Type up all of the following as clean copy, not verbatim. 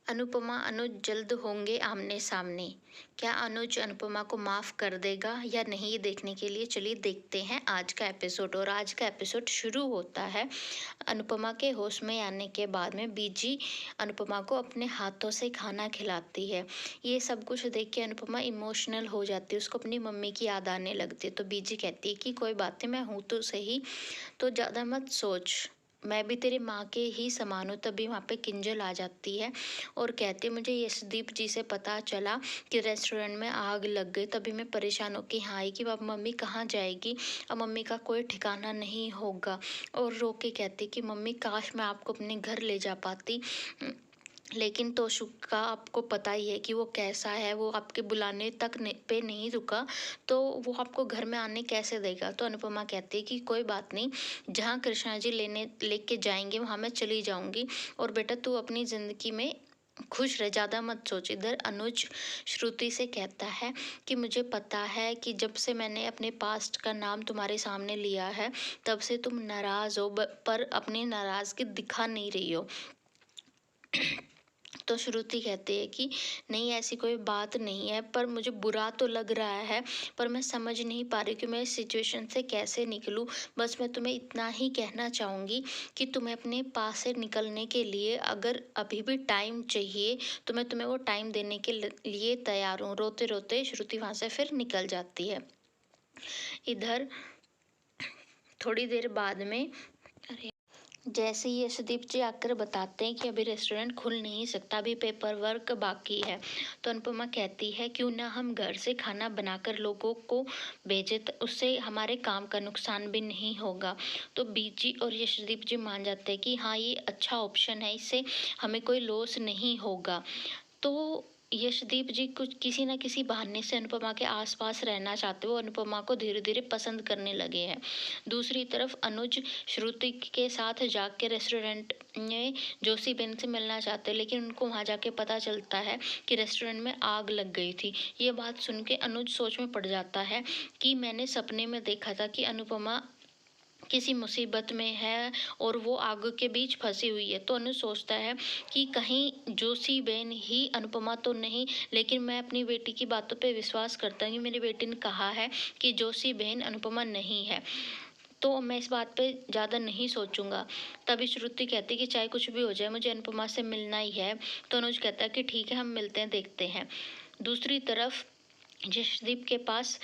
अनुपमा अनुज जल्द होंगे आमने सामने। क्या अनुज अनुपमा को माफ कर देगा या नहीं, ये देखने के लिए चलिए देखते हैं आज का एपिसोड। और आज का एपिसोड शुरू होता है अनुपमा के होश में आने के बाद में। बीजी अनुपमा को अपने हाथों से खाना खिलाती है। ये सब कुछ देख के अनुपमा इमोशनल हो जाती है, उसको अपनी मम्मी की याद आने लगती है। तो बीजी कहती है कि कोई बात नहीं, मैं हूँ तो सही, तो ज़्यादा मत सोच, मैं भी तेरी माँ के ही समान हूँ। तभी वहाँ पे किंजल आ जाती है और कहती है मुझे यशदीप जी से पता चला कि रेस्टोरेंट में आग लग गई। तभी मैं परेशान होकर यहाँ आई कि अब मम्मी कहाँ जाएगी, अब मम्मी का कोई ठिकाना नहीं होगा। और रो के कहती कि मम्मी काश मैं आपको अपने घर ले जा पाती, लेकिन तोशु का आपको पता ही है कि वो कैसा है, वो आपके बुलाने तक पे नहीं रुका, तो वो आपको घर में आने कैसे देगा। तो अनुपमा कहती है कि कोई बात नहीं, जहाँ कृष्णा जी लेके जाएंगे वहाँ मैं चली जाऊंगी, और बेटा तू अपनी ज़िंदगी में खुश रह, ज़्यादा मत सोच। इधर अनुज श्रुति से कहता है कि मुझे पता है कि जब से मैंने अपने पास्ट का नाम तुम्हारे सामने लिया है तब से तुम नाराज़ हो, पर अपनी नाराज़गी दिखा नहीं रही हो। तो श्रुति कहती है कि नहीं, ऐसी कोई बात नहीं है, पर मुझे बुरा तो लग रहा है, पर मैं समझ नहीं पा रही कि मैं इस सिचुएशन से कैसे निकलूं। बस मैं तुम्हें इतना ही कहना चाहूँगी कि तुम्हें अपने पास से निकलने के लिए अगर अभी भी टाइम चाहिए तो मैं तुम्हें वो टाइम देने के लिए तैयार हूँ। रोते रोते श्रुति वहाँ से फिर निकल जाती है। इधर थोड़ी देर बाद में जैसे ही यशदीप जी आकर बताते हैं कि अभी रेस्टोरेंट खुल नहीं सकता, अभी पेपर वर्क बाकी है, तो अनुपमा कहती है क्यों ना हम घर से खाना बनाकर लोगों को भेजें, तो उससे हमारे काम का नुकसान भी नहीं होगा। तो बीजी और यशदीप जी मान जाते हैं कि हाँ ये अच्छा ऑप्शन है, इससे हमें कोई लॉस नहीं होगा। तो यशदीप जी कुछ किसी न किसी बहाने से अनुपमा के आसपास रहना चाहते, वो अनुपमा को धीरे धीरे पसंद करने लगे हैं। दूसरी तरफ अनुज श्रुति के साथ जाके रेस्टोरेंट में जोशी बेन से मिलना चाहते, लेकिन उनको वहाँ जाके पता चलता है कि रेस्टोरेंट में आग लग गई थी। ये बात सुन के अनुज सोच में पड़ जाता है कि मैंने सपने में देखा था कि अनुपमा किसी मुसीबत में है और वो आग के बीच फंसी हुई है। तो अनु सोचता है कि कहीं जोशी बेन ही अनुपमा तो नहीं, लेकिन मैं अपनी बेटी की बातों पे विश्वास करता हूँ कि मेरी बेटी ने कहा है कि जोशी बेन अनुपमा नहीं है, तो मैं इस बात पे ज़्यादा नहीं सोचूंगा। तभी श्रुति कहती है कि चाहे कुछ भी हो जाए मुझे अनुपमा से मिलना ही है। तो अनुज कहता है कि ठीक है, हम मिलते हैं, देखते हैं। दूसरी तरफ जशदीप के पास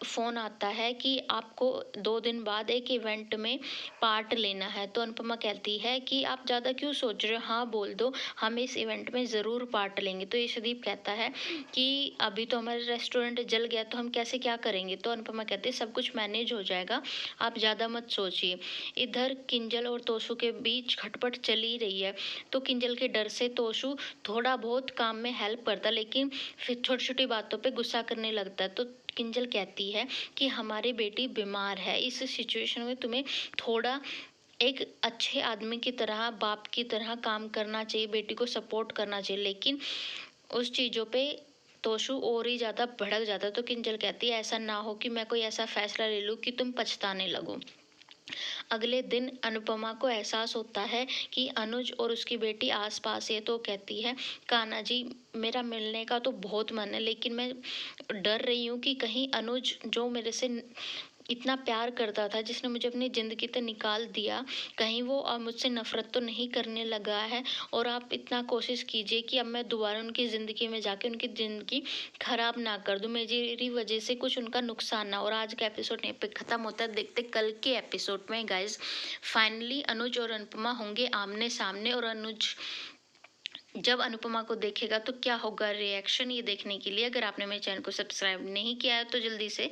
फ़ोन आता है कि आपको 2 दिन बाद एक इवेंट में पार्ट लेना है। तो अनुपमा कहती है कि आप ज़्यादा क्यों सोच रहे हो, हाँ बोल दो, हम इस इवेंट में ज़रूर पार्ट लेंगे। तो यशदीप कहता है कि अभी तो हमारा रेस्टोरेंट जल गया, तो हम कैसे क्या करेंगे। तो अनुपमा कहती है सब कुछ मैनेज हो जाएगा, आप ज़्यादा मत सोचिए। इधर किंजल और तोशु के बीच खटपट चली रही है। तो किंजल के डर से तोशु थोड़ा बहुत काम में हेल्प करता, लेकिन फिर छोटी छोटी बातों पे गुस्सा करने लगता है। तो किंजल कहती है कि हमारी बेटी बीमार है, इस सिचुएशन में तुम्हें थोड़ा एक अच्छे आदमी की तरह, बाप की तरह काम करना चाहिए, बेटी को सपोर्ट करना चाहिए। लेकिन उस चीज़ों पे तोशु और ही ज़्यादा भड़क जाता है। तो किंजल कहती है ऐसा ना हो कि मैं कोई ऐसा फैसला ले लूँ कि तुम पछताने लगो। अगले दिन अनुपमा को एहसास होता है कि अनुज और उसकी बेटी आसपास है। तो कहती है कान्हा जी, मेरा मिलने का तो बहुत मन है, लेकिन मैं डर रही हूँ कि कहीं अनुज जो मेरे से इतना प्यार करता था, जिसने मुझे अपनी ज़िंदगी से निकाल दिया, कहीं वो अब मुझसे नफरत तो नहीं करने लगा है। और आप इतना कोशिश कीजिए कि अब मैं दोबारा उनकी ज़िंदगी में जाके उनकी ज़िंदगी खराब ना कर दूँ, मेरी वजह से कुछ उनका नुकसान ना। और आज का एपिसोड यहीं पे ख़त्म होता है। देखते कल के एपिसोड में गाइज, फाइनली अनुज और अनुपमा होंगे आमने सामने, और अनुज जब अनुपमा को देखेगा तो क्या होगा रिएक्शन, ये देखने के लिए अगर आपने मेरे चैनल को सब्सक्राइब नहीं किया है तो जल्दी से